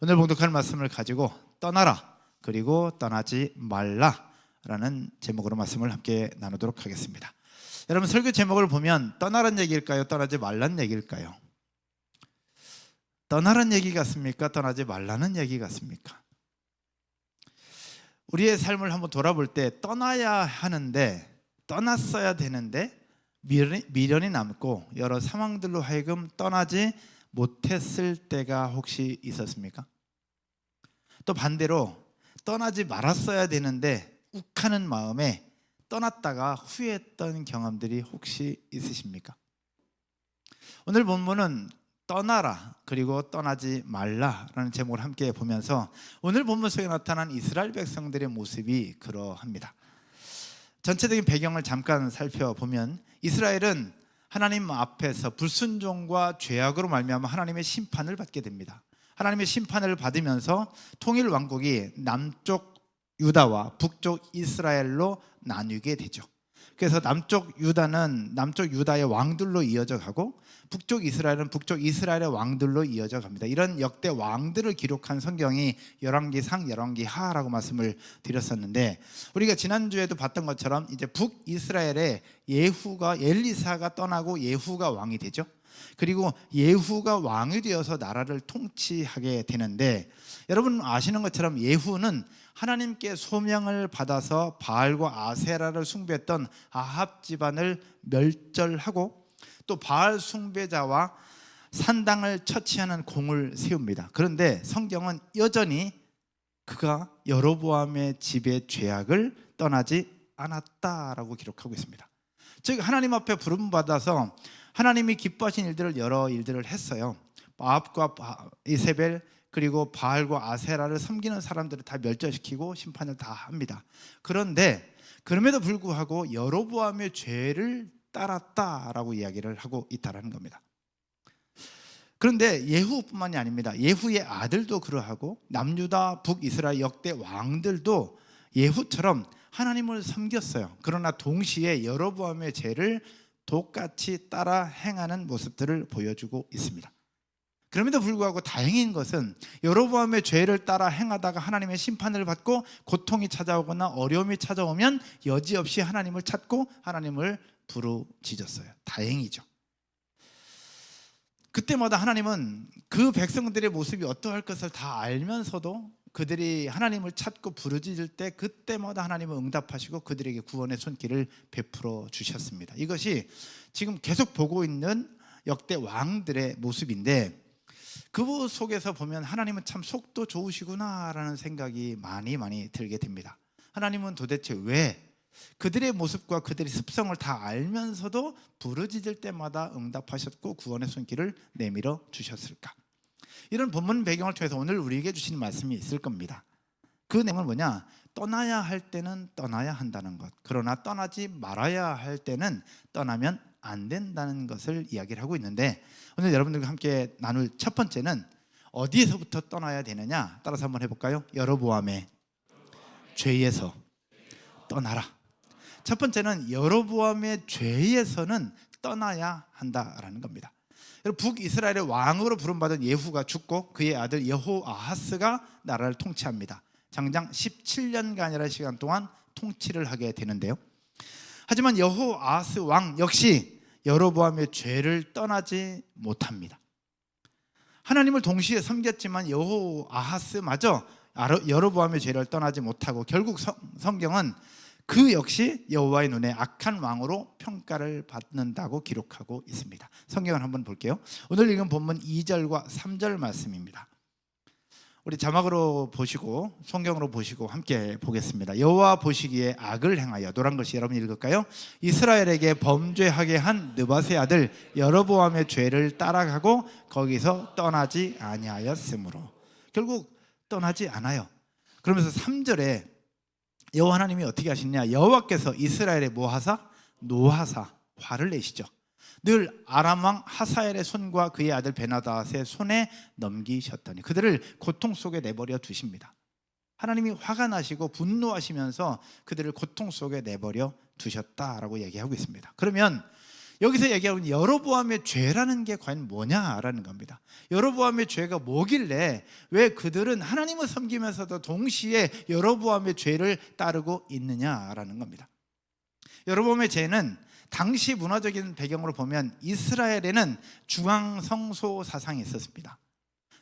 오늘 봉독할 말씀을 가지고 떠나라 그리고 떠나지 말라라는 제목으로 말씀을 함께 나누도록 하겠습니다. 여러분, 설교 제목을 보면 떠나란 얘기일까요? 떠나지 말란 얘기일까요? 떠나란 얘기 같습니까? 떠나지 말라는 얘기 같습니까? 우리의 삶을 한번 돌아볼 때 떠나야 하는데, 떠났어야 되는데 미련이 남고 여러 상황들로 하여금 떠나지 못했을 때가 혹시 있었습니까? 또 반대로 떠나지 말았어야 되는데 욱하는 마음에 떠났다가 후회했던 경험들이 혹시 있으십니까? 오늘 본문은 떠나라 그리고 떠나지 말라라는 제목을 함께 보면서 오늘 본문 속에 나타난 이스라엘 백성들의 모습이 그러합니다. 전체적인 배경을 잠깐 살펴보면 이스라엘은 하나님 앞에서 불순종과 죄악으로 말미암아 하나님의 심판을 받게 됩니다. 하나님의 심판을 받으면서 통일 왕국이 남쪽 유다와 북쪽 이스라엘로 나뉘게 되죠. 그래서 남쪽 유다의 왕들로 이어져 가고 북쪽 이스라엘은 북쪽 이스라엘의 왕들로 이어져 갑니다. 이런 역대 왕들을 기록한 성경이 열왕기상, 열왕기하라고 말씀을 드렸었는데, 우리가 지난주에도 봤던 것처럼 이제 북이스라엘의 엘리사가 떠나고 예후가 왕이 되죠. 그리고 예후가 왕이 되어서 나라를 통치하게 되는데, 여러분 아시는 것처럼 예후는 하나님께 소명을 받아서 바알과 아세라를 숭배했던 아합 집안을 멸절하고 또 바알 숭배자와 산당을 처치하는 공을 세웁니다. 그런데 성경은 여전히 그가 여로보암의 집의 죄악을 떠나지 않았다라고 기록하고 있습니다. 즉 하나님 앞에 부름받아서 하나님이 기뻐하신 일들을 여러 일들을 했어요. 아합과 이세벨 그리고 바알과 아세라를 섬기는 사람들을 다 멸절시키고 심판을 다 합니다. 그런데 그럼에도 불구하고 여로보암의 죄를 따랐다라고 이야기를 하고 있다는 겁니다. 그런데 예후뿐만이 아닙니다. 예후의 아들도 그러하고 남유다 북이스라엘 역대 왕들도 예후처럼 하나님을 섬겼어요. 그러나 동시에 여로보암의 죄를 똑같이 따라 행하는 모습들을 보여주고 있습니다. 그럼에도 불구하고 다행인 것은 여로보암의 죄를 따라 행하다가 하나님의 심판을 받고 고통이 찾아오거나 어려움이 찾아오면 여지없이 하나님을 찾고 하나님을 부르짖었어요. 다행이죠. 그때마다 하나님은 그 백성들의 모습이 어떠할 것을 다 알면서도 그들이 하나님을 찾고 부르짖을 때 그때마다 하나님은 응답하시고 그들에게 구원의 손길을 베풀어 주셨습니다. 이것이 지금 계속 보고 있는 역대 왕들의 모습인데, 그 속에서 보면 하나님은 참 속도 좋으시구나라는 생각이 많이 들게 됩니다. 하나님은 도대체 왜 그들의 모습과 그들의 습성을 다 알면서도 부르짖을 때마다 응답하셨고 구원의 손길을 내밀어 주셨을까? 이런 본문 배경을 통해서 오늘 우리에게 주시는 말씀이 있을 겁니다. 그 내용은 뭐냐? 떠나야 할 때는 떠나야 한다는 것, 그러나 떠나지 말아야 할 때는 떠나면 안 된다는 것을 이야기를 하고 있는데, 오늘 여러분들과 함께 나눌 첫 번째는 어디에서부터 떠나야 되느냐? 따라서 한번 해볼까요? 여로보암의 죄에서 떠나라. 첫 번째는 여로보암의 죄에서는 떠나야 한다라는 겁니다. 북이스라엘의 왕으로 부름받은 예후가 죽고 그의 아들 여호아하스가 나라를 통치합니다. 장장 17년간이라는 시간 동안 통치를 하게 되는데요. 하지만 여호아하스 왕 역시 여로보암의 죄를 떠나지 못합니다. 하나님을 동시에 섬겼지만 여호아하스마저 여로보암의 죄를 떠나지 못하고 결국 성경은 그 역시 여호와의 눈에 악한 왕으로 평가를 받는다고 기록하고 있습니다. 성경을 한번 볼게요. 오늘 읽은 본문 2절과 3절 말씀입니다. 우리 자막으로 보시고 성경으로 보시고 함께 보겠습니다. 여호와 보시기에 악을 행하여, 노란 글씨 여러분 읽을까요? 이스라엘에게 범죄하게 한 느밧의 아들 여로보암의 죄를 따라가고 거기서 떠나지 아니하였으므로. 결국 떠나지 않아요. 그러면서 3절에 여호와 하나님이 어떻게 하시느냐? 여호와께서 이스라엘에 뭐하사? 노하사 화를 내시죠. 늘 아람 왕 하사엘의 손과 그의 아들 베나닷의 손에 넘기셨더니 그들을 고통 속에 내버려 두십니다. 하나님이 화가 나시고 분노하시면서 그들을 고통 속에 내버려 두셨다라고 얘기하고 있습니다. 그러면 여기서 얘기하는 여로보암의 죄라는 게 과연 뭐냐라는 겁니다. 여로보암의 죄가 뭐길래 왜 그들은 하나님을 섬기면서도 동시에 여로보암의 죄를 따르고 있느냐라는 겁니다. 여로보암의 죄는 당시 문화적인 배경으로 보면 이스라엘에는 중앙성소 사상이 있었습니다.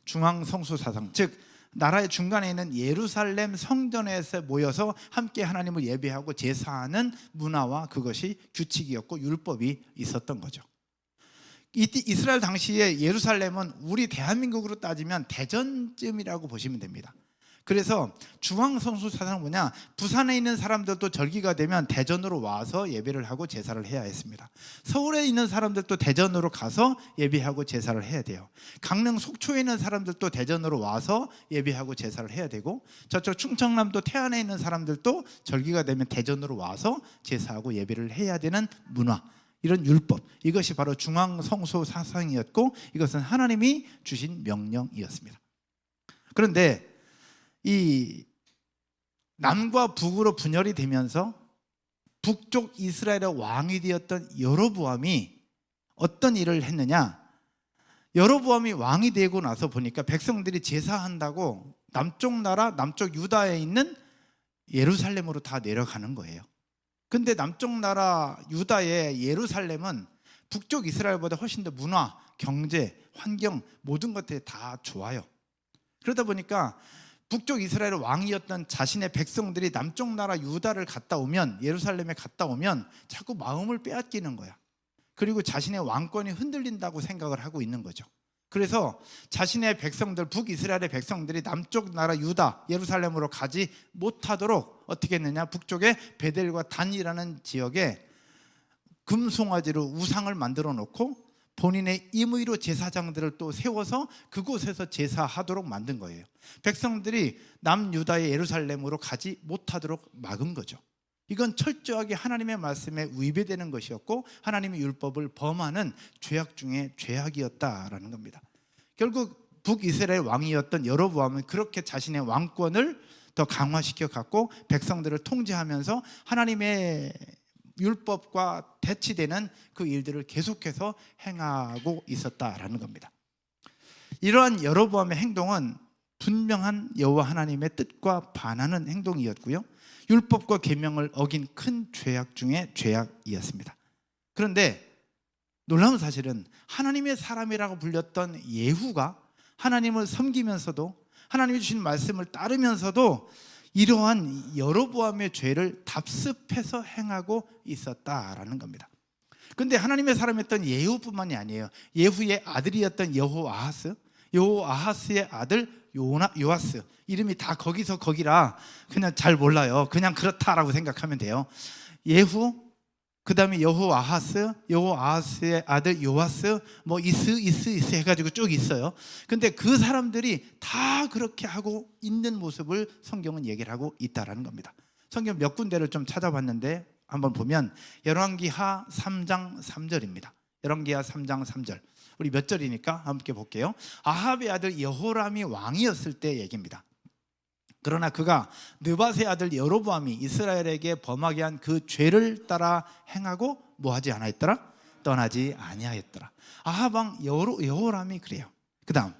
중앙성소 사상, 즉 나라의 중간에 있는 예루살렘 성전에서 모여서 함께 하나님을 예배하고 제사하는 문화와 그것이 규칙이었고 율법이 있었던 거죠. 이스라엘 당시에 예루살렘은 우리 대한민국으로 따지면 대전쯤이라고 보시면 됩니다. 그래서 중앙성소 사상은 뭐냐, 부산에 있는 사람들도 절기가 되면 대전으로 와서 예배를 하고 제사를 해야 했습니다. 서울에 있는 사람들도 대전으로 가서 예배하고 제사를 해야 돼요. 강릉 속초에 있는 사람들도 대전으로 와서 예배하고 제사를 해야 되고, 저쪽 충청남도 태안에 있는 사람들도 절기가 되면 대전으로 와서 제사하고 예배를 해야 되는 문화, 이런 율법, 이것이 바로 중앙성소 사상이었고 이것은 하나님이 주신 명령이었습니다. 그런데 이 남과 북으로 분열이 되면서 북쪽 이스라엘의 왕이 되었던 여로보암이 어떤 일을 했느냐, 여로보암이 왕이 되고 나서 보니까 백성들이 제사한다고 남쪽 나라, 남쪽 유다에 있는 예루살렘으로 다 내려가는 거예요. 근데 남쪽 나라 유다의 예루살렘은 북쪽 이스라엘보다 훨씬 더 문화, 경제, 환경 모든 것들이 다 좋아요. 그러다 보니까 북쪽 이스라엘의 왕이었던 자신의 백성들이 남쪽 나라 유다를 갔다 오면, 예루살렘에 갔다 오면 자꾸 마음을 빼앗기는 거야. 그리고 자신의 왕권이 흔들린다고 생각을 하고 있는 거죠. 그래서 자신의 백성들, 북이스라엘의 백성들이 남쪽 나라 유다, 예루살렘으로 가지 못하도록 어떻게 했느냐, 북쪽에 베델과 단이라는 지역에 금송아지로 우상을 만들어 놓고 본인의 임의로 제사장들을 또 세워서 그곳에서 제사하도록 만든 거예요. 백성들이 남유다의 예루살렘으로 가지 못하도록 막은 거죠. 이건 철저하게 하나님의 말씀에 위배되는 것이었고 하나님의 율법을 범하는 죄악 중에 죄악이었다라는 겁니다. 결국 북이스라엘 왕이었던 여로보암은 그렇게 자신의 왕권을 더 강화시켜 갖고 백성들을 통제하면서 하나님의 율법과 대치되는 그 일들을 계속해서 행하고 있었다라는 겁니다. 이러한 여로보암의 행동은 분명한 여호와 하나님의 뜻과 반하는 행동이었고요, 율법과 계명을 어긴 큰 죄악 중에 죄악이었습니다. 그런데 놀라운 사실은 하나님의 사람이라고 불렸던 예후가 하나님을 섬기면서도 하나님이 주신 말씀을 따르면서도 이러한 여로보암의 죄를 답습해서 행하고 있었다라는 겁니다. 그런데 하나님의 사람이었던 예후뿐만이 아니에요. 예후의 아들이었던 여호아하스의 아들 요아스, 이름이 다 거기서 거기라 그냥 잘 몰라요. 그냥 그렇다라고 생각하면 돼요. 예후, 그 다음에 여호아하스의 아들 요아스, 뭐 이스 해가지고 쭉 있어요. 근데 그 사람들이 다 그렇게 하고 있는 모습을 성경은 얘기를 하고 있다라는 겁니다. 성경 몇 군데를 좀 찾아봤는데 한번 보면 열왕기하 3장 3절입니다. 열왕기하 3장 3절. 우리 몇 절이니까 함께 볼게요. 아합의 아들 여호람이 왕이었을 때 얘기입니다. 그러나 그가 느밧의 아들 여로보암이 이스라엘에게 범하게 한 그 죄를 따라 행하고 뭐하지 않았더라? 떠나지 아니하였더라. 아합 왕 여호람이 그래요. 그 다음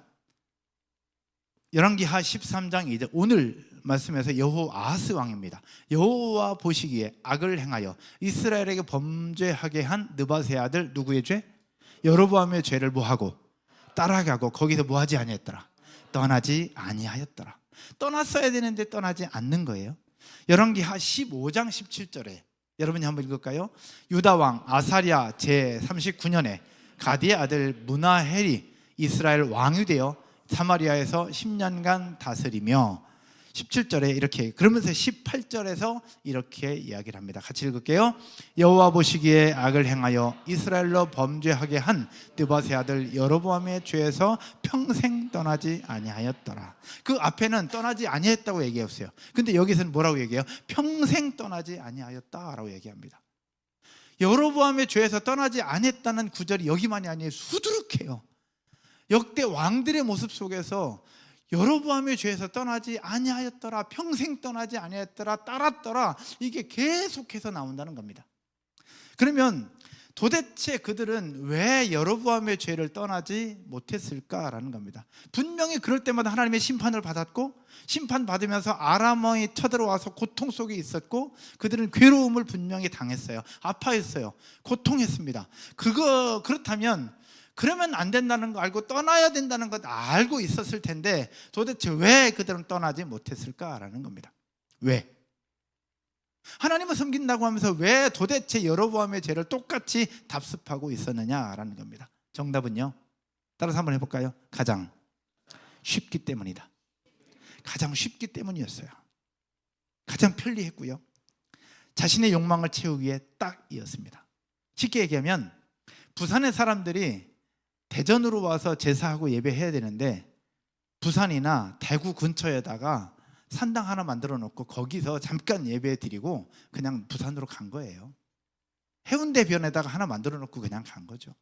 열왕기하 13장 2절, 오늘 말씀에서 여호아하스 왕입니다. 여호와 보시기에 악을 행하여 이스라엘에게 범죄하게 한 느밧의 아들 누구의 죄? 여로보암의 죄를 뭐하고? 따라가고 거기서 뭐하지 아니했더라? 떠나지 아니하였더라. 떠났어야 되는데 떠나지 않는 거예요. 열왕기하 15장 17절에 여러분이 한번 읽을까요? 유다 왕 아사랴 제39년에 가디의 아들 무나헬이 이스라엘 왕이 되어 사마리아에서 10년간 다스리며, 17절에 이렇게, 그러면서 18절에서 이렇게 이야기를 합니다. 같이 읽을게요. 여호와 보시기에 악을 행하여 이스라엘로 범죄하게 한 느밧의 아들 여로보암의 죄에서 평생 떠나지 아니하였더라. 그 앞에는 떠나지 아니했다고 얘기했어요. 근데 여기서는 뭐라고 얘기해요? 평생 떠나지 아니하였다라고 얘기합니다. 여로보암의 죄에서 떠나지 않았다는 구절이 여기만이 아니에요. 수두룩해요. 역대 왕들의 모습 속에서 여로보암의 죄에서 떠나지 아니하였더라, 평생 떠나지 아니하였더라, 따랐더라, 이게 계속해서 나온다는 겁니다. 그러면 도대체 그들은 왜 여로보암의 죄를 떠나지 못했을까라는 겁니다. 분명히 그럴 때마다 하나님의 심판을 받았고, 심판받으면서 아람왕이 쳐들어와서 고통 속에 있었고, 그들은 괴로움을 분명히 당했어요. 아파했어요. 고통했습니다. 그렇다면 그러면 안 된다는 거 알고 떠나야 된다는 것 알고 있었을 텐데 도대체 왜 그들은 떠나지 못했을까라는 겁니다. 왜? 하나님을 섬긴다고 하면서 왜 도대체 여로보암의 죄를 똑같이 답습하고 있었느냐라는 겁니다. 정답은요, 따라서 한번 해볼까요? 가장 쉽기 때문이다. 가장 쉽기 때문이었어요. 가장 편리했고요, 자신의 욕망을 채우기에 딱이었습니다. 쉽게 얘기하면 부산의 사람들이 대전으로 와서 제사하고 예배해야 되는데 부산이나 대구 근처에다가 산당 하나 만들어 놓고 거기서 잠깐 예배 드리고 그냥 부산으로 간 거예요. 해운대변에다가 하나 만들어 놓고 그냥 간 거죠.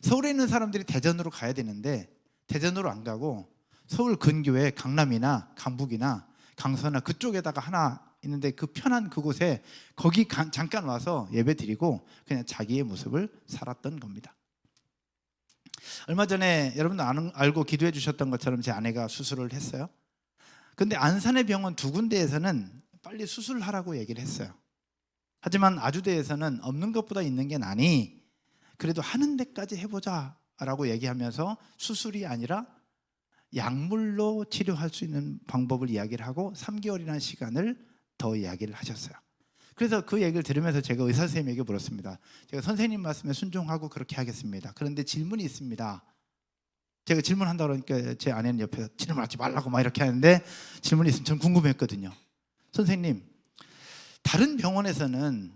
서울에 있는 사람들이 대전으로 가야 되는데 대전으로 안 가고 서울 근교에 강남이나 강북이나 강서나 그쪽에다가 하나 있는데 그 편한 그곳에 거기 잠깐 와서 예배 드리고 그냥 자기의 모습을 살았던 겁니다. 얼마 전에 여러분도 알고 기도해 주셨던 것처럼 제 아내가 수술을 했어요. 근데 안산의 병원 두 군데에서는 빨리 수술하라고 얘기를 했어요. 하지만 아주대에서는 없는 것보다 있는 게 나니 그래도 하는 데까지 해보자 라고 얘기하면서 수술이 아니라 약물로 치료할 수 있는 방법을 이야기를 하고 3개월이라는 시간을 더 이야기를 하셨어요. 그래서 그 얘기를 들으면서 제가 의사 선생님에게 물었습니다. 제가 선생님 말씀에 순종하고 그렇게 하겠습니다. 그런데 질문이 있습니다. 제가 질문한다고 그러니까 제 아내는 옆에서 질문하지 말라고 막 이렇게 하는데 질문이 있으면 전 궁금했거든요. 선생님, 다른 병원에서는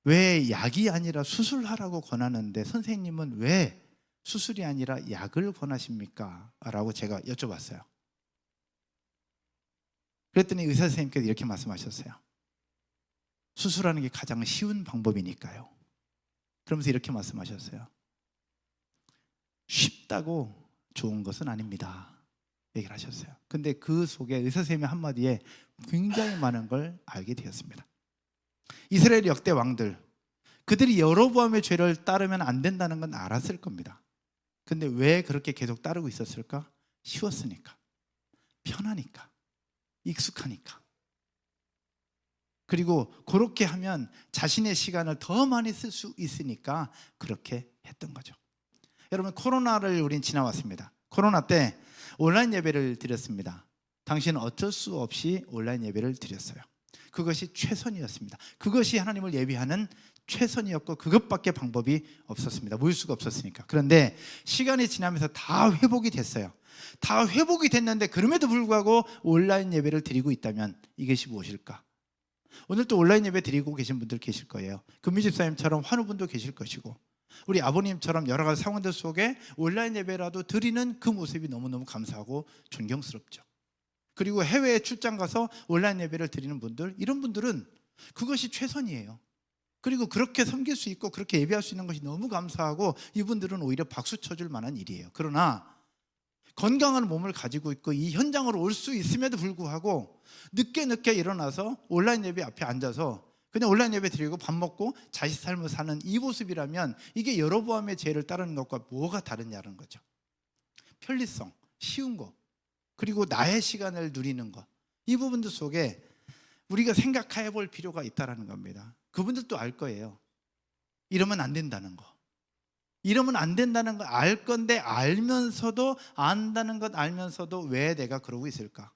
왜 약이 아니라 수술하라고 권하는데 선생님은 왜 수술이 아니라 약을 권하십니까? 라고 제가 여쭤봤어요. 그랬더니 의사 선생님께서 이렇게 말씀하셨어요. 수술하는 게 가장 쉬운 방법이니까요. 그러면서 이렇게 말씀하셨어요. 쉽다고 좋은 것은 아닙니다. 얘기를 하셨어요. 근데 그 속에 의사 선생님의 한마디에 굉장히 많은 걸 알게 되었습니다. 이스라엘 역대 왕들, 그들이 여로보암의 죄를 따르면 안 된다는 건 알았을 겁니다. 근데 왜 그렇게 계속 따르고 있었을까? 쉬웠으니까, 편하니까, 익숙하니까. 그리고 그렇게 하면 자신의 시간을 더 많이 쓸 수 있으니까 그렇게 했던 거죠. 여러분, 코로나를 우린 지나왔습니다. 코로나 때 온라인 예배를 드렸습니다. 당시는 어쩔 수 없이 온라인 예배를 드렸어요. 그것이 최선이었습니다. 그것이 하나님을 예배하는 최선이었고 그것밖에 방법이 없었습니다. 모일 수가 없었으니까. 그런데 시간이 지나면서 다 회복이 됐어요. 다 회복이 됐는데 그럼에도 불구하고 온라인 예배를 드리고 있다면 이것이 무엇일까? 오늘 또 온라인 예배 드리고 계신 분들 계실 거예요. 금미 집사님처럼 환우분도 계실 것이고 우리 아버님처럼 여러 가지 상황들 속에 온라인 예배라도 드리는 그 모습이 너무너무 감사하고 존경스럽죠. 그리고 해외에 출장 가서 온라인 예배를 드리는 분들, 이런 분들은 그것이 최선이에요. 그리고 그렇게 섬길 수 있고 그렇게 예배할 수 있는 것이 너무 감사하고 이분들은 오히려 박수 쳐줄 만한 일이에요. 그러나 건강한 몸을 가지고 있고 이 현장으로 올 수 있음에도 불구하고 늦게 일어나서 온라인 예배 앞에 앉아서 그냥 온라인 예배 드리고 밥 먹고 자식 삶을 사는 이 모습이라면 이게 여로보암의 죄를 따르는 것과 뭐가 다르냐는 거죠. 편리성, 쉬운 거, 그리고 나의 시간을 누리는 것, 이 부분들 속에 우리가 생각해 볼 필요가 있다는 겁니다. 그분들도 알 거예요. 이러면 안 된다는 거. 이러면 안 된다는 거 알 건데 알면서도 안다는 것 알면서도 왜 내가 그러고 있을까?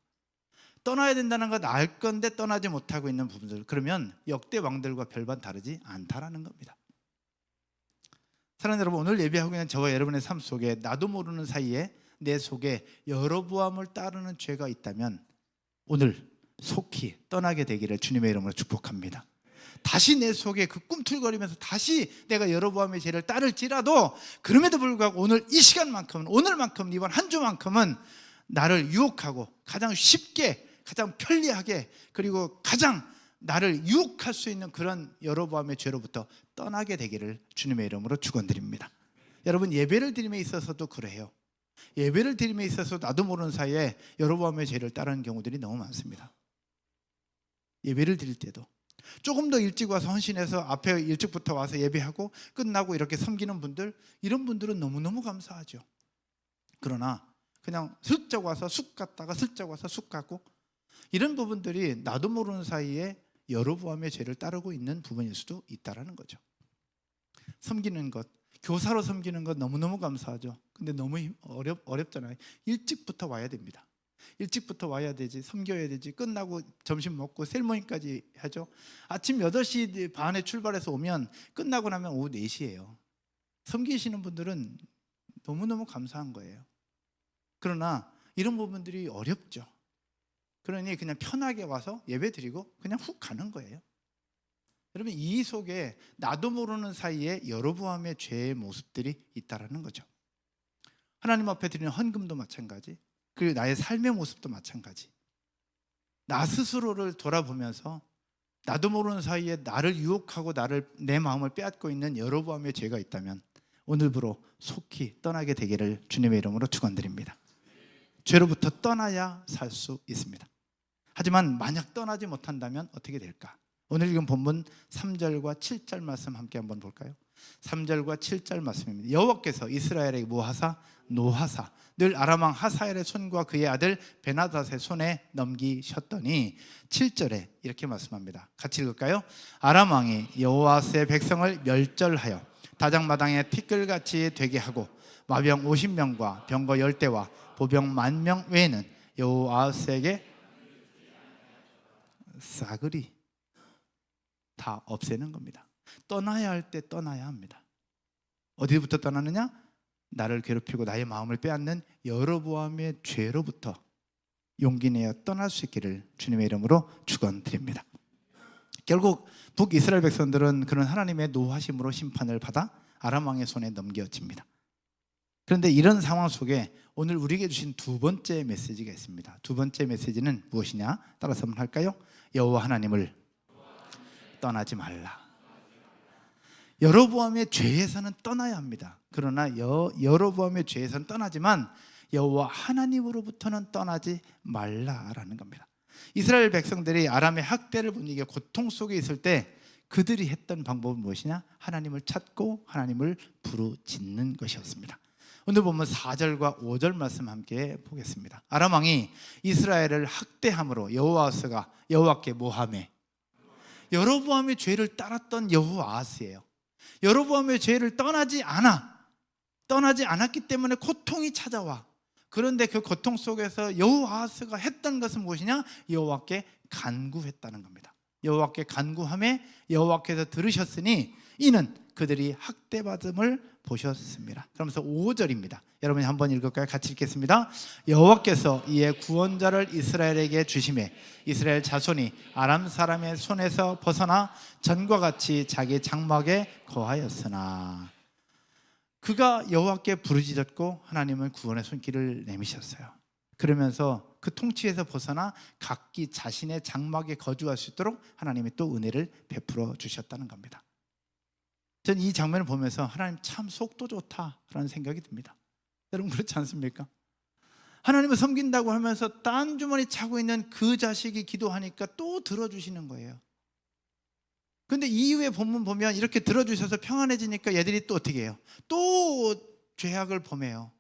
떠나야 된다는 것 알 건데 떠나지 못하고 있는 부분들, 그러면 역대 왕들과 별반 다르지 않다라는 겁니다. 사랑하는 여러분, 오늘 예배하고 있는 저와 여러분의 삶 속에 나도 모르는 사이에 내 속에 여로보암을 따르는 죄가 있다면 오늘 속히 떠나게 되기를 주님의 이름으로 축복합니다. 다시 내 속에 그 꿈틀거리면서 다시 내가 여로보암의 죄를 따를지라도 그럼에도 불구하고 오늘 이 시간만큼은, 오늘만큼은, 이번 한 주만큼은 나를 유혹하고 가장 쉽게, 가장 편리하게, 그리고 가장 나를 유혹할 수 있는 그런 여로보암의 죄로부터 떠나게 되기를 주님의 이름으로 축원드립니다. 여러분, 예배를 드림에 있어서도 그래요. 예배를 드림에 있어서 나도 모르는 사이에 여로보암의 죄를 따르는 경우들이 너무 많습니다. 예배를 드릴 때도 조금 더 일찍 와서 헌신해서 앞에 일찍부터 와서 예배하고 끝나고 이렇게 섬기는 분들, 이런 분들은 너무너무 감사하죠. 그러나 그냥 슬쩍 와서 쑥 갔다가 슬쩍 와서 쑥 가고, 이런 부분들이 나도 모르는 사이에 여로보암의 죄를 따르고 있는 부분일 수도 있다라는 거죠. 섬기는 것, 교사로 섬기는 것 너무너무 감사하죠. 근데 너무 어렵잖아요. 일찍부터 와야 됩니다. 일찍부터 와야 되지, 섬겨야 되지, 끝나고 점심 먹고 셀모임까지 하죠. 아침 8시 반에 출발해서 오면 끝나고 나면 오후 4시예요. 섬기시는 분들은 너무너무 감사한 거예요. 그러나 이런 부분들이 어렵죠. 그러니 그냥 편하게 와서 예배 드리고 그냥 훅 가는 거예요. 여러분, 이 속에 나도 모르는 사이에 여로보암의 죄의 모습들이 있다라는 거죠. 하나님 앞에 드리는 헌금도 마찬가지, 그리고 나의 삶의 모습도 마찬가지. 나 스스로를 돌아보면서 나도 모르는 사이에 나를 유혹하고 내 마음을 빼앗고 있는 여로보암의 죄가 있다면 오늘부로 속히 떠나게 되기를 주님의 이름으로 축원드립니다. 죄로부터 떠나야 살 수 있습니다. 하지만 만약 떠나지 못한다면 어떻게 될까? 오늘 읽은 본문 3절과 7절 말씀 함께 한번 볼까요? 3절과 7절 말씀입니다. 여호와께서 이스라엘에게 뭐하사? 노하사 늘 아람 왕 하사엘의 손과 그의 아들 베나닷의 손에 넘기셨더니 7절에 이렇게 말씀합니다. 같이 읽을까요? 아람 왕이 여호와스의 백성을 멸절하여 다장마당에 티끌같이 되게 하고 마병 50명과 병거 10대와 보병 10,000명 외에는 여호와스에게 싸그리 다 없애는 겁니다. 떠나야 할 때 떠나야 합니다. 어디부터 떠나느냐? 나를 괴롭히고 나의 마음을 빼앗는 여로보암의 죄로부터 용기 내어 떠날 수 있기를 주님의 이름으로 축원드립니다. 결국 북이스라엘 백성들은 그런 하나님의 노하심으로 심판을 받아 아람 왕의 손에 넘겨집니다. 그런데 이런 상황 속에 오늘 우리에게 주신 두 번째 메시지가 있습니다. 두 번째 메시지는 무엇이냐? 따라서 한번 할까요? 여호와 하나님을 떠나지 말라. 여로보암의 죄에서는 떠나야 합니다. 그러나 여로보암의 죄에서는 떠나지만 여호와 하나님으로부터는 떠나지 말라라는 겁니다. 이스라엘 백성들이 아람의 학대를 분위기에 고통 속에 있을 때 그들이 했던 방법은 무엇이냐? 하나님을 찾고 하나님을 부르짖는 것이었습니다. 오늘 보면 4절과 5절 말씀 함께 보겠습니다. 아람 왕이 이스라엘을 학대함으로 여호와스가 여호와께 모함해. 여로보암의 죄를 따랐던 여호아하스예요. 여로보암의 죄를 떠나지 않았기 때문에 고통이 찾아와. 그런데 그 고통 속에서 여호아하스가 했던 것은 무엇이냐? 여호와께 간구했다는 겁니다. 여호와께 간구함에 여호와께서 들으셨으니 이는 그들이 학대받음을 보셨습니다. 그러면서 5절입니다. 여러분이 한번 읽을까요? 같이 읽겠습니다. 여호와께서 이에 구원자를 이스라엘에게 주심에 이스라엘 자손이 아람 사람의 손에서 벗어나 전과 같이 자기 장막에 거하였으나 그가 여호와께 부르짖었고 하나님은 구원의 손길을 내미셨어요. 그러면서 그 통치에서 벗어나 각기 자신의 장막에 거주할 수 있도록 하나님이 또 은혜를 베풀어 주셨다는 겁니다. 전 이 장면을 보면서 하나님 참 속도 좋다라는 생각이 듭니다. 여러분 그렇지 않습니까? 하나님을 섬긴다고 하면서 딴 주머니 차고 있는 그 자식이 기도하니까 또 들어주시는 거예요. 근데 이후에 본문 보면 이렇게 들어주셔서 평안해지니까 얘들이 또 어떻게 해요? 또 죄악을 범해요.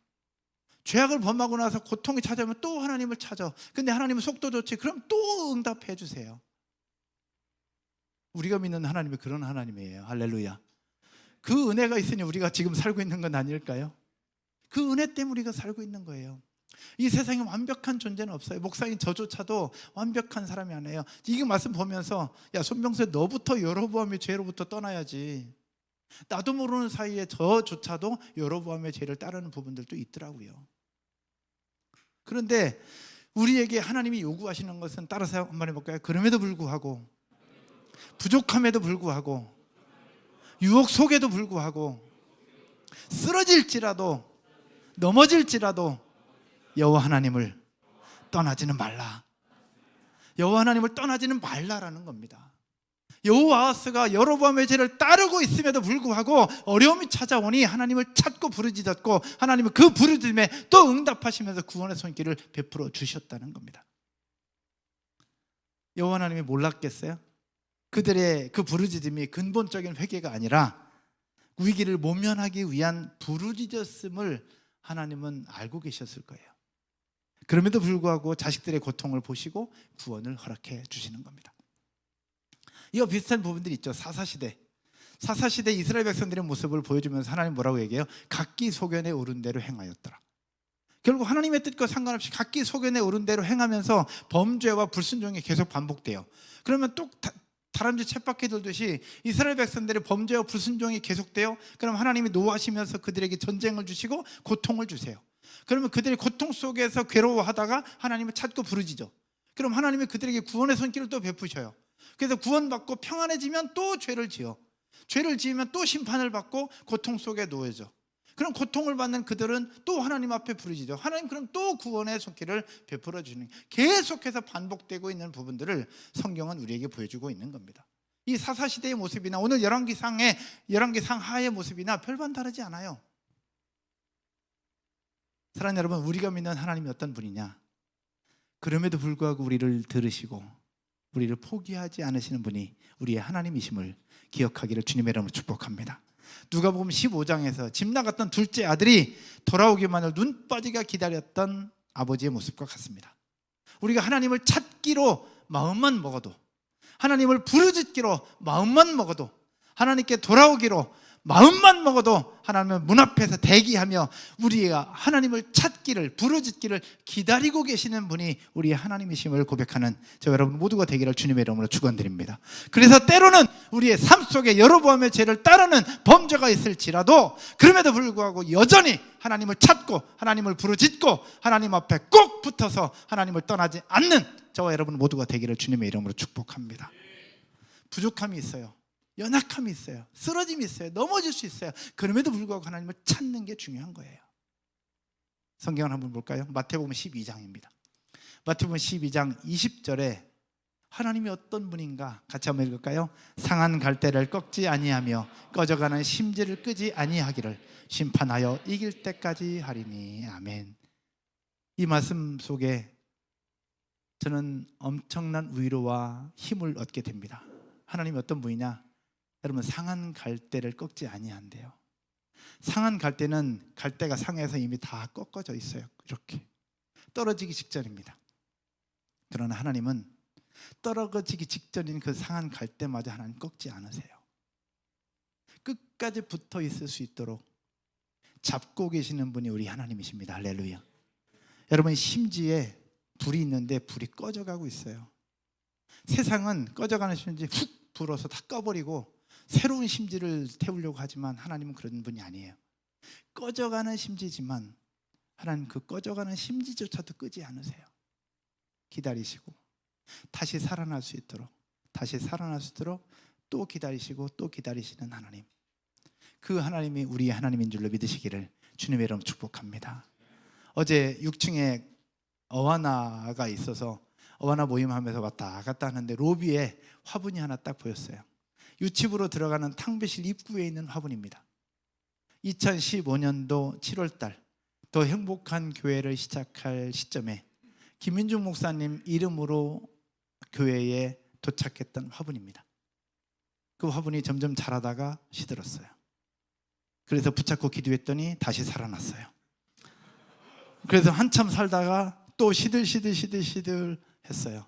죄악을 범하고 나서 고통이 찾아오면 또 하나님을 찾아. 근데 하나님은 속도 좋지. 그럼 또 응답해 주세요. 우리가 믿는 하나님이 그런 하나님이에요. 할렐루야. 그 은혜가 있으니 우리가 지금 살고 있는 건 아닐까요? 그 은혜 때문에 우리가 살고 있는 거예요. 이 세상에 완벽한 존재는 없어요. 목사님 저조차도 완벽한 사람이 아니에요. 이 말씀 보면서 야 손병세 너부터 여로보암의 죄로부터 떠나야지. 나도 모르는 사이에 저조차도 여로보암의 죄를 따르는 부분들도 있더라고요. 그런데 우리에게 하나님이 요구하시는 것은 따라서 한번 해볼까요? 그럼에도 불구하고 부족함에도 불구하고 유혹 속에도 불구하고 쓰러질지라도 넘어질지라도 여호와 하나님을 떠나지는 말라. 여호와 하나님을 떠나지는 말라라는 겁니다. 여호아하스가 여로보암의 죄를 따르고 있음에도 불구하고 어려움이 찾아오니 하나님을 찾고 부르짖었고 하나님은 그 부르짖음에 또 응답하시면서 구원의 손길을 베풀어 주셨다는 겁니다. 여호와 하나님이 몰랐겠어요? 그들의 그 부르짖음이 근본적인 회개가 아니라 위기를 모면하기 위한 부르짖었음을 하나님은 알고 계셨을 거예요. 그럼에도 불구하고 자식들의 고통을 보시고 구원을 허락해 주시는 겁니다. 이와 비슷한 부분들이 있죠. 사사시대 이스라엘 백성들의 모습을 보여주면서 하나님 뭐라고 얘기해요? 각기 소견에 오른 대로 행하였더라. 결국 하나님의 뜻과 상관없이 각기 소견에 오른 대로 행하면서 범죄와 불순종이 계속 반복돼요. 그러면 또 다람쥐 쳇바퀴 돌듯이 이스라엘 백성들의 범죄와 불순종이 계속돼요. 그럼 하나님이 노하시면서 그들에게 전쟁을 주시고 고통을 주세요. 그러면 그들이 고통 속에서 괴로워하다가 하나님을 찾고 부르짖죠. 그럼 하나님이 그들에게 구원의 손길을 또 베푸셔요. 그래서 구원받고 평안해지면 또 죄를 지어. 죄를 지으면 또 심판을 받고 고통 속에 놓여져. 그럼 고통을 받는 그들은 또 하나님 앞에 부르짖죠. 하나님 그럼 또 구원의 손길을 베풀어 주는, 계속해서 반복되고 있는 부분들을 성경은 우리에게 보여주고 있는 겁니다. 이 사사시대의 모습이나 오늘 열왕기상 하의 모습이나 별반 다르지 않아요. 사랑하는 여러분, 우리가 믿는 하나님이 어떤 분이냐? 그럼에도 불구하고 우리를 들으시고 우리를 포기하지 않으시는 분이 우리의 하나님이심을 기억하기를 주님의 이름으로 축복합니다. 누가복음 15장에서 집 나갔던 둘째 아들이 돌아오기만을 눈 빠지게 기다렸던 아버지의 모습과 같습니다. 우리가 하나님을 찾기로 마음만 먹어도, 하나님을 부르짖기로 마음만 먹어도, 하나님께 돌아오기로 마음만 먹어도 하나님의 문 앞에서 대기하며 우리가 하나님을 찾기를, 부르짖기를 기다리고 계시는 분이 우리의 하나님이심을 고백하는 저 여러분 모두가 되기를 주님의 이름으로 축원드립니다. 그래서 때로는 우리의 삶 속에 여러분의 죄를 따르는 범죄가 있을지라도 그럼에도 불구하고 여전히 하나님을 찾고 하나님을 부르짖고 하나님 앞에 꼭 붙어서 하나님을 떠나지 않는 저와 여러분 모두가 되기를 주님의 이름으로 축복합니다. 부족함이 있어요. 연약함이 있어요. 쓰러짐이 있어요. 넘어질 수 있어요. 그럼에도 불구하고 하나님을 찾는 게 중요한 거예요. 성경을 한번 볼까요? 마태복음 12장입니다. 마태복음 12장 20절에 하나님이 어떤 분인가 같이 한번 읽을까요? 상한 갈대를 꺾지 아니하며 꺼져가는 심지를 끄지 아니하기를 심판하여 이길 때까지 하리니. 아멘. 이 말씀 속에 저는 엄청난 위로와 힘을 얻게 됩니다. 하나님이 어떤 분이냐? 여러분, 상한 갈대를 꺾지 아니한대요. 상한 갈대는 갈대가 상에서 이미 다 꺾어져 있어요. 이렇게 떨어지기 직전입니다. 그러나 하나님은 떨어지기 직전인 그 상한 갈대마저 하나님 꺾지 않으세요. 끝까지 붙어 있을 수 있도록 잡고 계시는 분이 우리 하나님이십니다. 할렐루야. 여러분, 심지에 불이 있는데 불이 꺼져가고 있어요. 세상은 꺼져가는 심지 훅 불어서 다 꺼버리고 새로운 심지를 태우려고 하지만 하나님은 그런 분이 아니에요. 꺼져가는 심지지만 하나님 그 꺼져가는 심지조차도 끄지 않으세요. 기다리시고 다시 살아날 수 있도록 또 기다리시고 또 기다리시는 하나님, 그 하나님이 우리의 하나님인 줄로 믿으시기를 주님의 이름으로 축복합니다. 어제 6층에 어와나가 있어서 어와나 모임하면서 왔다 갔다 하는데 로비에 화분이 하나 딱 보였어요. 유치부로 들어가는 탕비실 입구에 있는 화분입니다. 2015년도 7월달 더 행복한 교회를 시작할 시점에 김민중 목사님 이름으로 교회에 도착했던 화분입니다. 그 화분이 점점 자라다가 시들었어요. 그래서 붙잡고 기도했더니 다시 살아났어요. 그래서 한참 살다가 또 시들 했어요.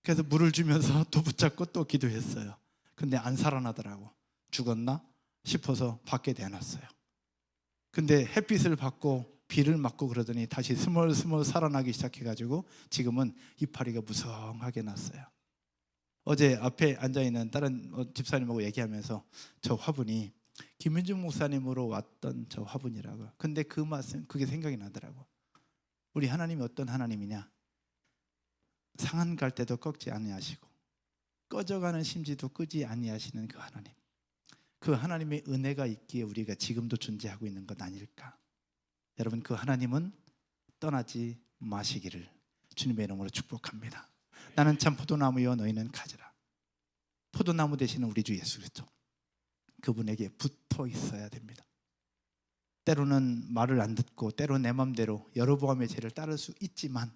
그래서 물을 주면서 또 붙잡고 또 기도했어요. 근데 안 살아나더라고. 죽었나 싶어서 밖에 내놨어요. 근데 햇빛을 받고 비를 맞고 그러더니 다시 스멀스멀 살아나기 시작해가지고 지금은 이파리가 무성하게 났어요. 어제 앞에 앉아있는 다른 집사님하고 얘기하면서 저 화분이 김민중 목사님으로 왔던 저 화분이라고요. 근데 그 말씀, 그게 생각이 나더라고. 우리 하나님이 어떤 하나님이냐? 상한 갈대도 꺾지 아니하시고 꺼져가는 심지도 끄지 아니하시는 그 하나님, 그 하나님의 은혜가 있기에 우리가 지금도 존재하고 있는 것 아닐까? 여러분, 그 하나님은 떠나지 마시기를 주님의 이름으로 축복합니다. 나는 참 포도나무여 너희는 가지라. 포도나무 되시는 우리 주 예수 그리스도, 그분에게 붙어 있어야 됩니다. 때로는 말을 안 듣고 때로 내 맘대로 여로보암의 죄를 따를 수 있지만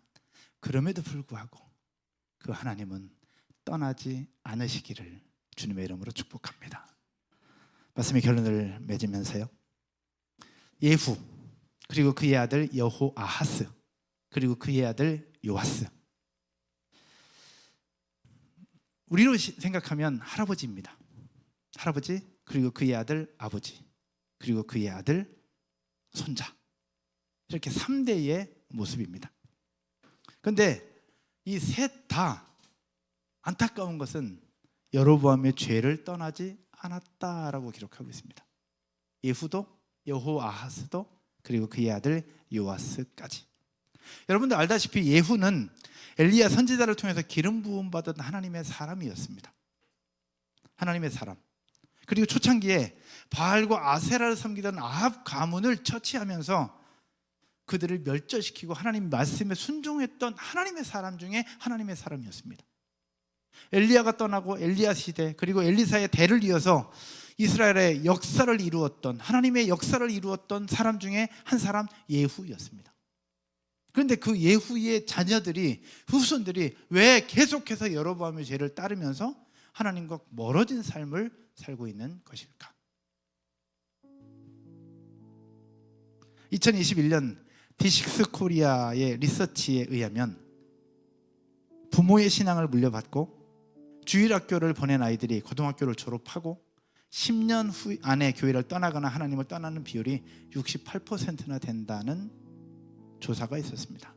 그럼에도 불구하고 그 하나님은 떠나지 않으시기를 주님의 이름으로 축복합니다. 말씀의 결론을 맺으면서요, 예후, 그리고 그의 아들 여호아하스, 그리고 그의 아들 요아스. 우리로 생각하면 할아버지입니다. 할아버지, 그리고 그의 아들 아버지, 그리고 그의 아들 손자, 이렇게 3대의 모습입니다. 그런데 이 셋 다 안타까운 것은 여로보암의 죄를 떠나지 않았다라고 기록하고 있습니다. 예후도, 여호아하스도, 그리고 그의 아들 요아스까지. 여러분들 알다시피 예후는 엘리야 선지자를 통해서 기름 부음 받은 하나님의 사람이었습니다. 하나님의 사람. 그리고 초창기에 바알과 아세라를 섬기던 아합 가문을 처치하면서 그들을 멸절시키고 하나님 말씀에 순종했던 하나님의 사람 중에 하나님의 사람이었습니다. 엘리야가 떠나고 엘리야 시대, 그리고 엘리사의 대를 이어서 이스라엘의 역사를 이루었던, 하나님의 역사를 이루었던 사람 중에 한 사람, 예후였습니다. 그런데 그 예후의 자녀들이, 후손들이 왜 계속해서 여로보암의 죄를 따르면서 하나님과 멀어진 삶을 살고 있는 것일까? 2021년 D6 코리아의 리서치에 의하면 부모의 신앙을 물려받고 주일학교를 보낸 아이들이 고등학교를 졸업하고 10년 후 안에 교회를 떠나거나 하나님을 떠나는 비율이 68%나 된다는 조사가 있었습니다.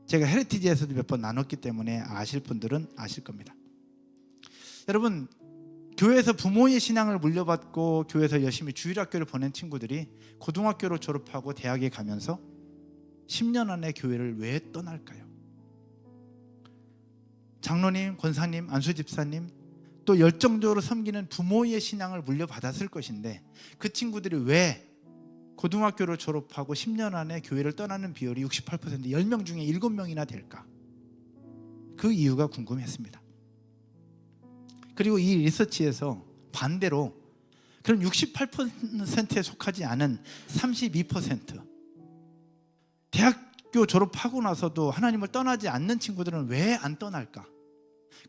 제가 헤리티지에서도 몇 번 나눴기 때문에 아실 분들은 아실 겁니다. 여러분, 교회에서 부모의 신앙을 물려받고 교회에서 열심히 주일학교를 보낸 친구들이 고등학교를 졸업하고 대학에 가면서 10년 안에 교회를 왜 떠날까요? 장로님, 권사님, 안수집사님, 또 열정적으로 섬기는 부모의 신앙을 물려받았을 것인데 그 친구들이 왜 고등학교를 졸업하고 10년 안에 교회를 떠나는 비율이 68%, 10명 중에 7명이나 될까? 그 이유가 궁금했습니다. 그리고 이 리서치에서 반대로 그런 68%에 속하지 않은 32%, 대학교 졸업하고 나서도 하나님을 떠나지 않는 친구들은 왜 안 떠날까?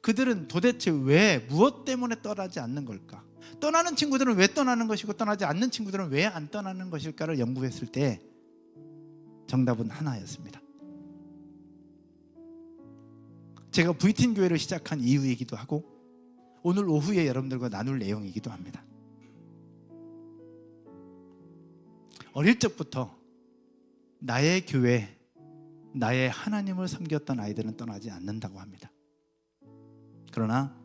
그들은 도대체 왜, 무엇 때문에 떠나지 않는 걸까? 떠나는 친구들은 왜 떠나는 것이고 떠나지 않는 친구들은 왜 안 떠나는 것일까를 연구했을 때 정답은 하나였습니다. 제가 VTN 교회를 시작한 이유이기도 하고 오늘 오후에 여러분들과 나눌 내용이기도 합니다. 어릴 적부터 나의 교회, 나의 하나님을 섬겼던 아이들은 떠나지 않는다고 합니다. 그러나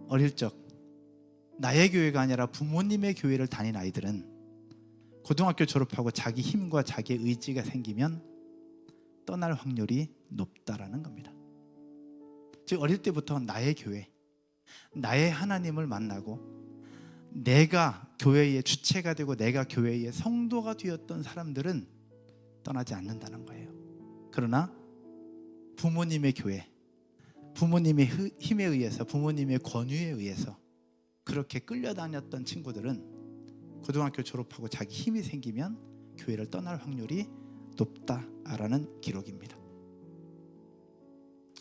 어릴 적 나의 교회가 아니라 부모님의 교회를 다닌 아이들은 고등학교 졸업하고 자기 힘과 자기 의지가 생기면 떠날 확률이 높다라는 겁니다. 즉 어릴 때부터 나의 교회, 나의 하나님을 만나고 내가 교회의 주체가 되고 내가 교회의 성도가 되었던 사람들은 떠나지 않는다는 거예요. 그러나 부모님의 교회, 부모님의 힘에 의해서, 부모님의 권유에 의해서 그렇게 끌려다녔던 친구들은 고등학교 졸업하고 자기 힘이 생기면 교회를 떠날 확률이 높다라는 기록입니다.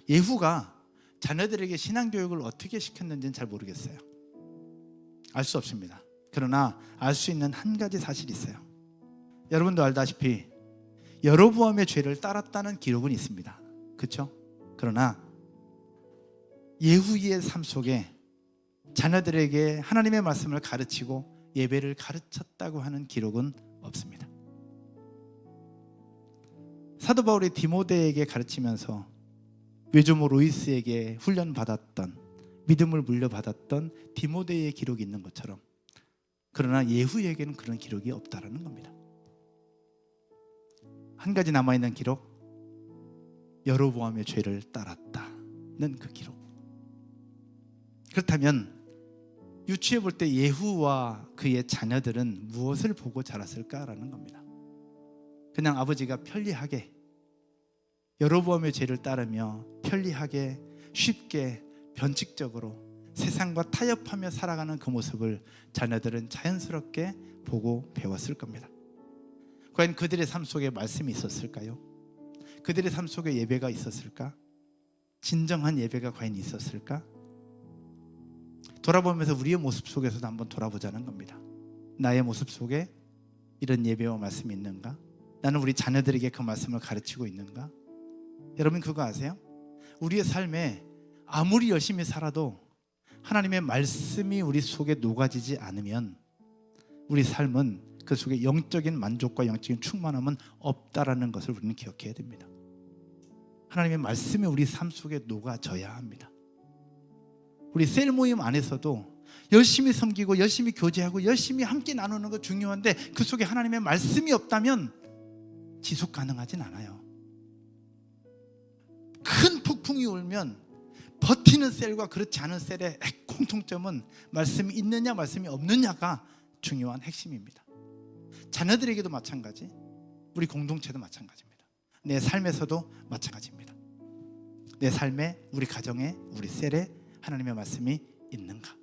예후가 자녀들에게 신앙교육을 어떻게 시켰는지는 잘 모르겠어요. 알 수 없습니다. 그러나 알 수 있는 한 가지 사실이 있어요. 여러분도 알다시피 여로보암의 죄를 따랐다는 기록은 있습니다. 그렇죠? 그러나 예후의 삶 속에 자녀들에게 하나님의 말씀을 가르치고 예배를 가르쳤다고 하는 기록은 없습니다. 사도 바울이 디모데에게 가르치면서 외조모 로이스에게 훈련받았던, 믿음을 물려받았던 디모데의 기록이 있는 것처럼, 그러나 예후에게는 그런 기록이 없다라는 겁니다. 한 가지 남아있는 기록, 여로보암의 죄를 따랐다는 그 기록. 그렇다면 유추해 볼 때 예후와 그의 자녀들은 무엇을 보고 자랐을까라는 겁니다. 그냥 아버지가 편리하게 여로보암의 죄를 따르며 편리하게, 쉽게, 변칙적으로 세상과 타협하며 살아가는 그 모습을 자녀들은 자연스럽게 보고 배웠을 겁니다. 과연 그들의 삶 속에 말씀이 있었을까요? 그들의 삶 속에 예배가 있었을까? 진정한 예배가 과연 있었을까? 돌아보면서 우리의 모습 속에서도 한번 돌아보자는 겁니다. 나의 모습 속에 이런 예배와 말씀이 있는가? 나는 우리 자녀들에게 그 말씀을 가르치고 있는가? 여러분 그거 아세요? 우리의 삶에 아무리 열심히 살아도 하나님의 말씀이 우리 속에 녹아지지 않으면 우리 삶은 그 속에 영적인 만족과 영적인 충만함은 없다라는 것을 우리는 기억해야 됩니다. 하나님의 말씀이 우리 삶 속에 녹아져야 합니다. 우리 셀 모임 안에서도 열심히 섬기고 열심히 교제하고 열심히 함께 나누는 거 중요한데 그 속에 하나님의 말씀이 없다면 지속 가능하진 않아요. 큰 폭풍이 울면 버티는 셀과 그렇지 않은 셀의 공통점은 말씀이 있느냐 말씀이 없느냐가 중요한 핵심입니다. 자녀들에게도 마찬가지, 우리 공동체도 마찬가지입니다. 내 삶에서도 마찬가지입니다. 내 삶에, 우리 가정에, 우리 셀에 하나님의 말씀이 있는가?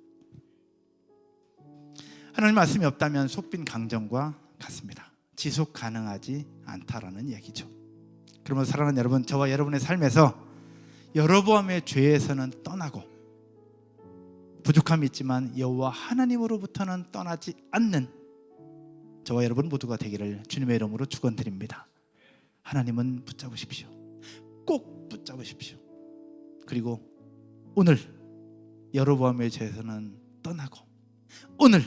하나님의 말씀이 없다면 속빈 강정과 같습니다. 지속 가능하지 않다라는 얘기죠. 그러면 사랑하는 여러분, 저와 여러분의 삶에서 여로보암의 죄에서는 떠나고 부족함이 있지만 여호와 하나님으로부터는 떠나지 않는 저와 여러분 모두가 되기를 주님의 이름으로 축원드립니다. 하나님은 붙잡으십시오. 꼭 붙잡으십시오. 그리고 오늘 여로보암의 죄에서는 떠나고 오늘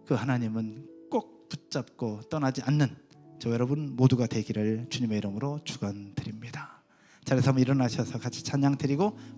그 하나님은 꼭 붙잡고 떠나지 않는 저와 여러분 모두가 되기를 주님의 이름으로 축원드립니다. 자리에서 한번 일어나셔서 같이 찬양 드리고